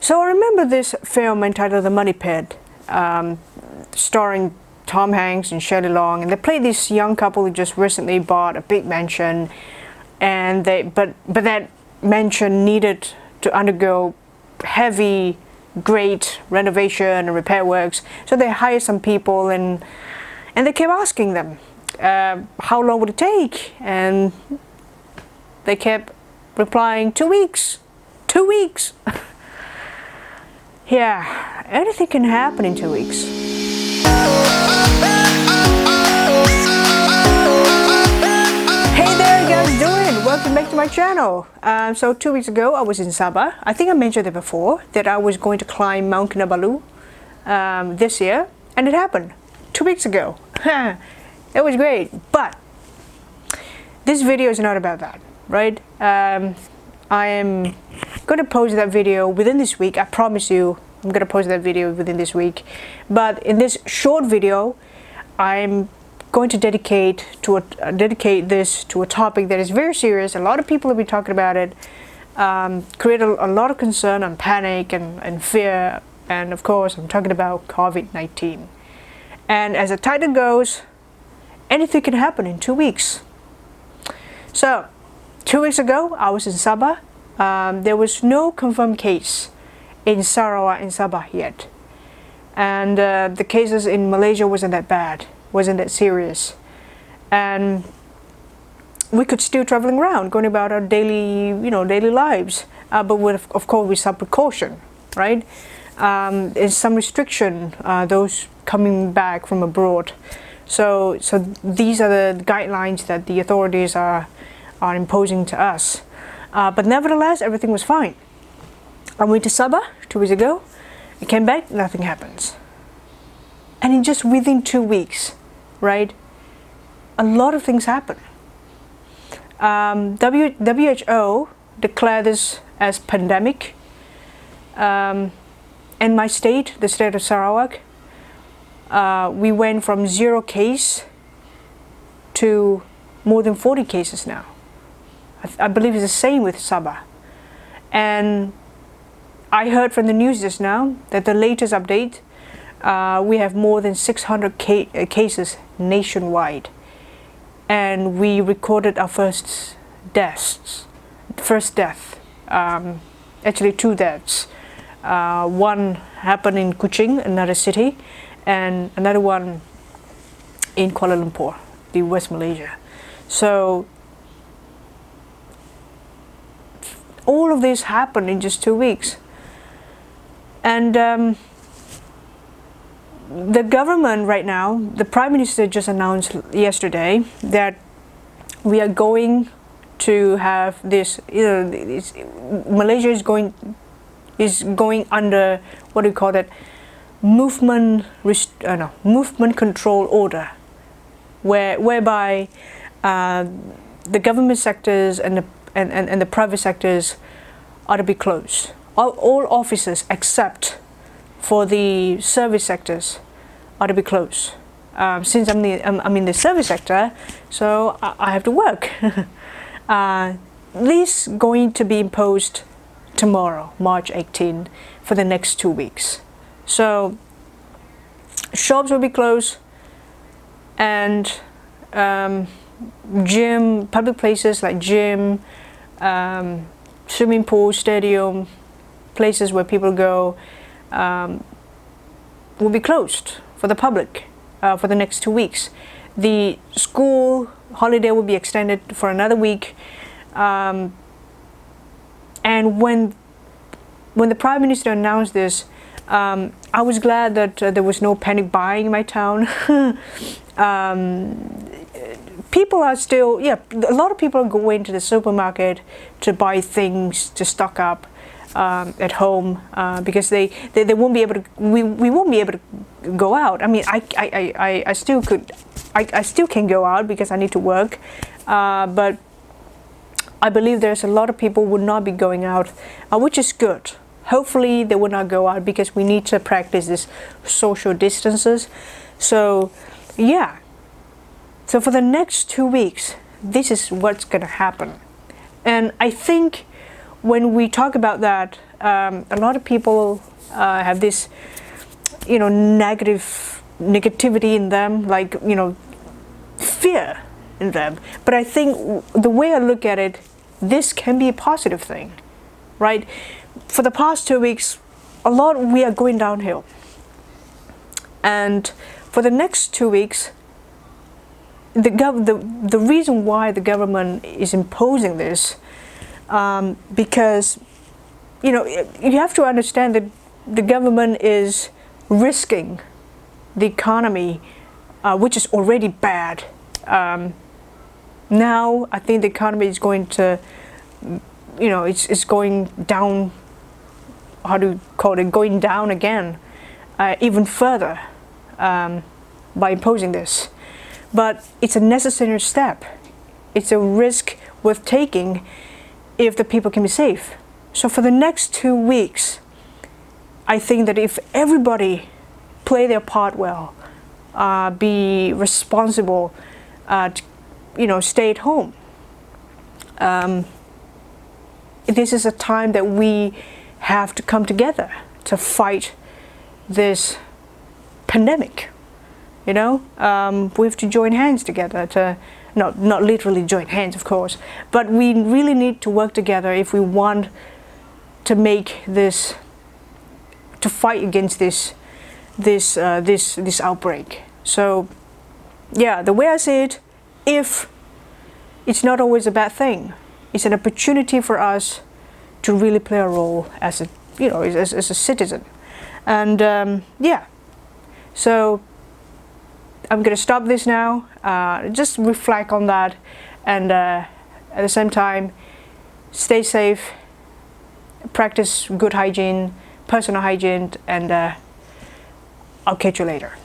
So I remember this film entitled The Money Pit, starring Tom Hanks and Shelley Long, and they played this young couple who just recently bought a big mansion, and but that mansion needed to undergo heavy, great renovation and repair works. So they hired some people, and they kept asking them how long would it take, and they kept replying 2 weeks, 2 weeks. Yeah, anything can happen in 2 weeks. Hey there, you guys doing? Welcome back to my channel. So 2 weeks ago I was in Sabah. I think I mentioned it before that I was going to climb Mount Kinabalu this year, and it happened 2 weeks ago. It was great, but this video is not about that, right? I am going to post that video within this week. I promise you I'm going to post that video within this week. But in this short video, I'm going to dedicate this to a topic that is very serious. A lot of people have been talking about it, create a lot of concern and panic and fear. And of course, I'm talking about COVID-19. And as the title goes, anything can happen in 2 weeks. So 2 weeks ago, I was in Sabah. There was no confirmed case in Sarawak and Sabah yet. And the cases in Malaysia wasn't that bad, wasn't that serious. And we could still traveling around, going about our daily lives. But of course with some precaution, right? There's some restriction, those coming back from abroad. So these are the guidelines that the authorities are imposing to us. But nevertheless, everything was fine. I went to Sabah 2 weeks ago. I came back, nothing happens. And in just within 2 weeks, right, a lot of things happen. WHO declared this as pandemic. And my state, the state of Sarawak, we went from 0 case to more than 40 cases now. I believe it's the same with Sabah. And I heard from the news just now that the latest update, we have more than 600 cases nationwide. And we recorded our first death. Actually 2 deaths. One happened in Kuching, another city, and another one in Kuala Lumpur, the West Malaysia. So all of this happened in just 2 weeks. And the government right now, the Prime Minister just announced yesterday that we are going to have this, Malaysia is going under, what do you call that, movement control order, whereby the government sectors and the private sectors are to be closed. All offices except for the service sectors are to be closed. Since I'm in the service sector, so I have to work. This going to be imposed tomorrow, March 18, for the next 2 weeks. So shops will be closed, and gym, public places like gym, swimming pool, stadium, places where people go, will be closed for the public for the next 2 weeks. The school holiday will be extended for another week. And when the Prime Minister announced this, I was glad that there was no panic buying in my town. People are still, a lot of people are going to the supermarket to buy things to stock up at home because they won't be able to. We won't be able to go out. I mean, I still can go out because I need to work, but I believe there's a lot of people who would not be going out, which is good. Hopefully they will not go out because we need to practice this social distances. So yeah, so for the next 2 weeks, this is what's gonna happen. And I think when we talk about that, A lot of people have this, negativity in them, like, fear in them. But I think the way I look at it, this can be a positive thing, right? For the past 2 weeks, we are going downhill. And for the next 2 weeks, the reason why the government is imposing this, because, you have to understand that the government is risking the economy, which is already bad. Now I think the economy is going to, it's going down, how do you call it, going down again, even further, by imposing this. But it's a necessary step. It's a risk worth taking if the people can be safe. So for the next 2 weeks, I think that if everybody play their part well, be responsible, stay at home, this is a time that we have to come together to fight this pandemic. We have to join hands together to, not literally join hands, of course, but we really need to work together if we want to make this, to fight against this outbreak. So, yeah, the way I see it, if it's not always a bad thing, it's an opportunity for us to really play a role as a, as a citizen, and yeah. So I'm gonna stop this now. Just reflect on that, and at the same time, stay safe, practice good hygiene, personal hygiene, and I'll catch you later.